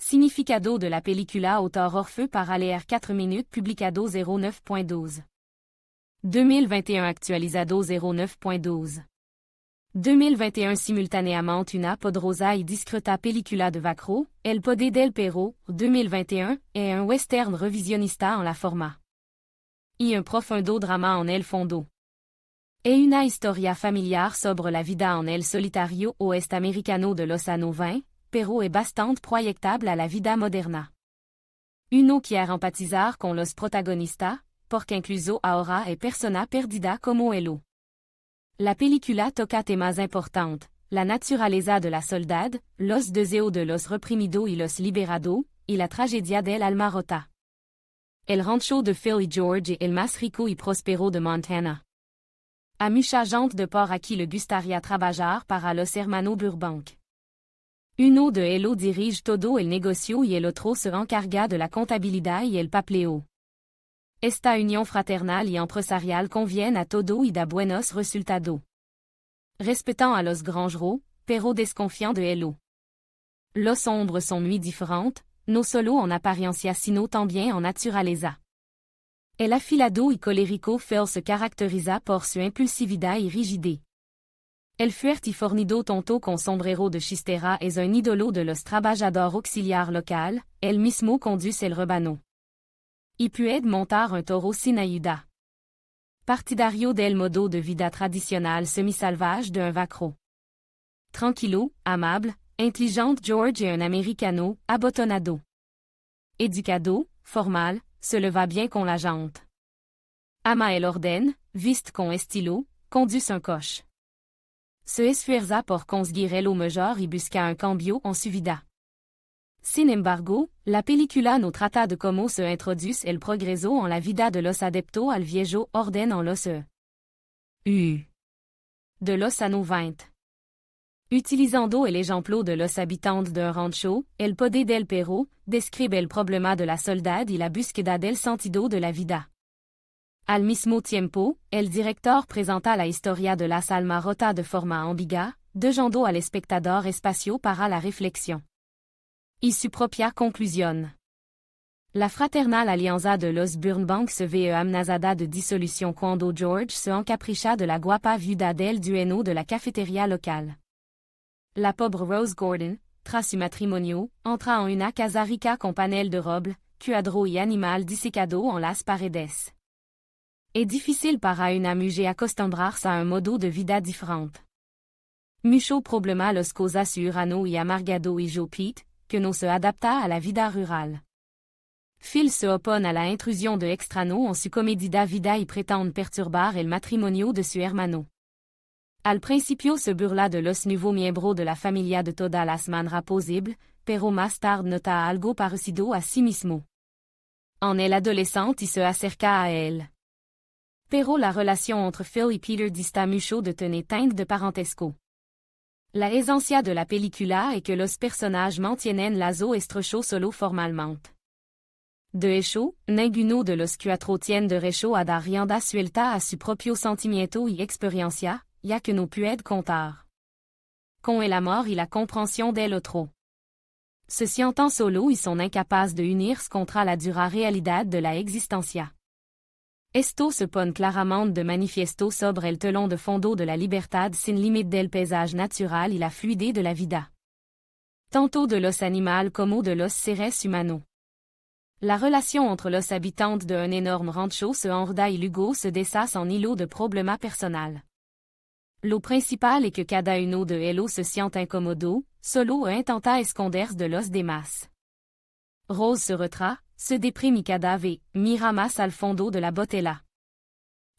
Significado de la película autor Orfeu para leer 4 minutes publicado 09.12. 2021 actualizado 09.12. 2021 simultaneamente una poderosa y discreta película de vaquero, El Poder del Perro, 2021, est un western revisionista en la forma. Y un profundo drama en el fondo. E una historia familiar sobre la vida en el solitario oeste americano de los años 20, pero es bastante proyectable a la vida moderna. Uno quiere empatizar con los protagonistas, porque incluso ahora es persona perdida como ello. La película toca temas importantes, la naturaleza de la soledad, los deseos de los reprimidos y los liberados, y la tragedia del alma rota. El rancho de Phil y George es el más rico y próspero de Montana. A mucha gente de por aquí le gustaría trabajar para los hermanos Burbank. Uno de ellos dirige todo el negocio y el otro se encarga de la contabilidad y el papeleo. Esta unión fraternal y empresarial conviene a todo y da buenos resultados. Respetant a los granjeros, pero desconfiant de ellos. Los hombres son muy diferentes, no solo en apariencia sino también en naturaleza. El afilado y colérico Phil se caracteriza por su impulsividad y rigidez. El fuerte y fornido tonto con sombrero de chistera es un ídolo de los trabajadores auxiliar local, él mismo conduce el rebaño. Y puede montar un toro sin ayuda. Partidario del modo de vida tradicional semi-salvage d'un vaquero. Tranquilo, amable, intelligent George est un americano, abotonado. Educado, formal, se le va bien con la gente. Ama el orden, viste con estilo, conduce un coche. Se esfuerza por conseguir lo mejor y busca un cambio en su vida. Sin embargo, la película no trata de cómo se introduce el progreso en la vida de los adeptos al viejo orden en los de los años 20. Utilizando el ejemplo de los habitantes d'un rancho, El Poder del Perro describe el problema de la soledad y la búsqueda del sentido de la vida. Al mismo tiempo, el director presenta la historia de las almas rotas de forma ambigua, dejando al espectador espacio para la reflexión. Y su propia conclusión. La fraternal alianza de los Burbank se ve amenazada de disolución cuando George se encapricha de la guapa viuda del dueño de la cafetería local. La pobre Rose Gordon, tras su matrimonio, entra en una casa rica con panel de roble, cuadro y animal disecado en las paredes. Es difícil para una mujer acostumbrarse a un modo de vida diferente. Mucho problema los cosas su urano y amargado y Joe Pete, que no se adapta a la vida rural. Phil se opone a la intrusión de extraños en su comedida vida y pretende perturbar el matrimonio de su hermano. Al principio se burla de los nuevos miembros de la familia de todas las maneras posibles, pero más tarde nota algo parecido a sí mismo. En el adolescente y se acerca a él. Pero la relación entre Phil y Peter dista mucho de tener teinte de parentesco. La esencia de la película es que los personajes mantienen lazo estrecho solo formalmente. De hecho, ninguno de los cuatro tiene derecho a dar rienda suelta a su propio sentimiento y experiencia, ya que no puede contar con el amor y la comprensión del otro. Se sienten solo y son incapaces de unirse contra la dura realidad de la existencia. Esto se pone claramente de manifiesto sobre el telón de fondo de la libertad sin límite del paisaje natural y la fluidez de la vida. Tanto de los animales como de los seres humanos. La relación entre los habitantes d'un énorme rancho se enreda y luego se deshace en hilo de problemas personal. Lo principal es que cada uno de ellos se siente incómodo, solo e intenta esconderse de los demás. Rose se retrae, se deprime y cada vez mira más al fondo de la botella.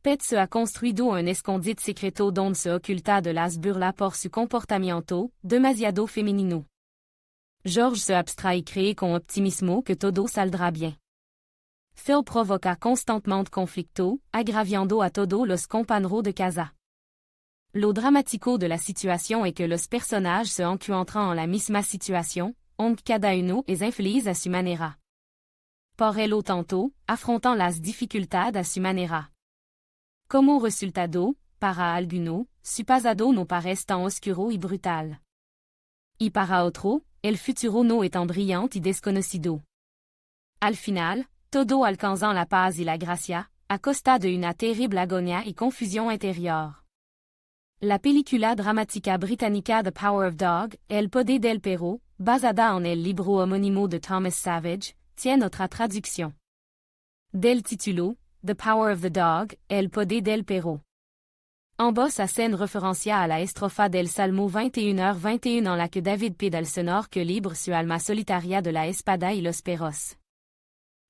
Pete se ha construido un escondite secreto donde se oculta de las burlas por su comportamiento, demasiado femenino. George se abstrae y cree con optimismo que todo saldrá bien. Phil provoca constantemente conflicto, agraviando a todos los compañeros de casa. Lo dramático de la situación es que los personajes se encuentran en la misma situación, aunque cada uno es infeliz a su manera. Por ello tanto, afrontan las dificultades a su manera. Como resultado, para algunos, su pasado no parece tan oscuro y brutal. Y para otro, el futuro no étant brillante y desconocido. Al final, todo alcanzant la paz y la gracia, a costa de una terrible agonia y confusión intérieure. La película dramática británica The Power of Dog, El Poder del Perro, basada en el libro homónimo de Thomas Savage, tient otra traducción. Del título, The Power of the Dog, El Poder del Perro. En bas sa scène referencia a la estrofa del Salmo 21h21 en la que David pide al Señor que libre su alma solitaria de la espada y los perros.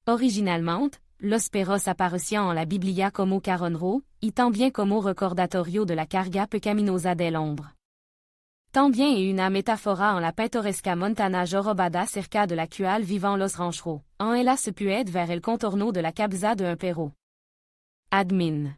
Originalement, los perros aparecían en la Biblia como caronro, y también como recordatorio de la carga pecaminosa del hombre. También hay una metáfora en la pintoresca montana jorobada cerca de la cual vivant los rancheros, en ella se puede ver el contorno de la cabeza de un perro. Admin.